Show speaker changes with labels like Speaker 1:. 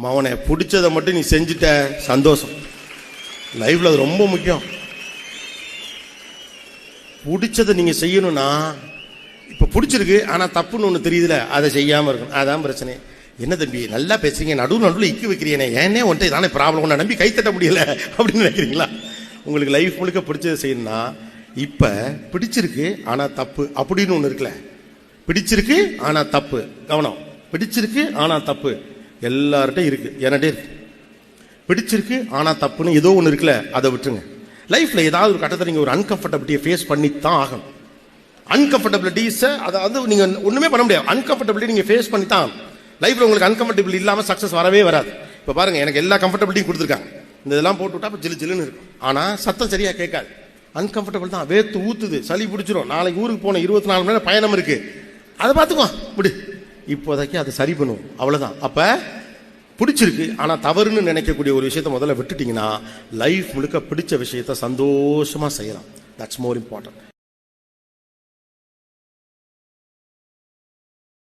Speaker 1: மவனை பிடிச்சதை மட்டும் நீ செஞ்சுட்ட சந்தோஷம். லைஃப்ல அது ரொம்ப முக்கியம். பிடிச்சதை நீங்க செய்யணும்னா, இப்ப பிடிச்சிருக்கு ஆனா தப்புன்னு ஒண்ணு தெரியுதுல, அதை செய்யாம இருக்கணும். அதான் பிரச்சனை. என்ன தம்பி நல்லா பேசுறீங்க, நடுவில் இக்கு வைக்கிறீனே, ஏன்னே ஒன்றை தானே ப்ராப்ளம், ஒன்றை நம்பி கைத்தட்ட முடியல அப்படின்னு நினைக்கிறீங்களா? உங்களுக்கு லைஃப் முழுக்க பிடிச்சதை செய்யணும்னா, இப்ப பிடிச்சிருக்கு ஆனா தப்பு அப்படின்னு ஒண்ணு இருக்குல்ல. பிடிச்சிருக்கு ஆனா தப்பு, கவனம், பிடிச்சிருக்கு ஆனா தப்பு எல்லார்ட்டும் இருக்கு, என்கிட்ட இருக்கு. பிடிச்சிருக்கு ஆனா தப்புன்னு ஏதோ ஒன்று இருக்குல்ல, அதை விட்டுருங்க. லைஃப்ல ஏதாவது ஒரு கட்டத்தை நீங்க ஒரு அன்கம்ஃபர்டபிலிட்டியை ஃபேஸ் பண்ணித்தான் ஆகணும். அன்கம்ஃபர்டபிலிட்டிஸை அதை நீங்க ஒண்ணுமே பண்ண முடியாது. அன்கம்ஃபர்டபிலிட்டி நீங்க ஃபேஸ் பண்ணித்தான். லைஃப்ல உங்களுக்கு அன்கம்ஃபர்டபிள் இல்லாம சக்சஸ் வரவே வராது. இப்ப பாருங்க, எனக்கு எல்லா கம்ஃபர்டபிலிட்டியும் கொடுத்துருக்காங்க. இந்த இதெல்லாம் போட்டு விட்டா ஜிலு ஜிலுன்னு இருக்கும், ஆனா சத்தம் சரியா கேட்காது. அன்கம்ஃபர்டபிள் தான், வேர்த்து ஊத்துது, சளி பிடிச்சிரும். நாளைக்கு ஊருக்கு போன 24 மணி நேரம் பயணம் இருக்கு, அதை பார்த்துக்கோ விடு, இப்போதைக்கு அதை சரி பண்ணுவோம், அவ்வளவுதான். அப்ப பிடிச்சிருக்கு ஆனா தவறுன்னு நினைக்கக்கூடிய ஒரு விஷயத்தை முதல்ல விட்டுட்டீங்கன்னா லைஃப் முழுக்க பிடிச்ச விஷயத்தை சந்தோஷமா செய்யலாம். That's more important.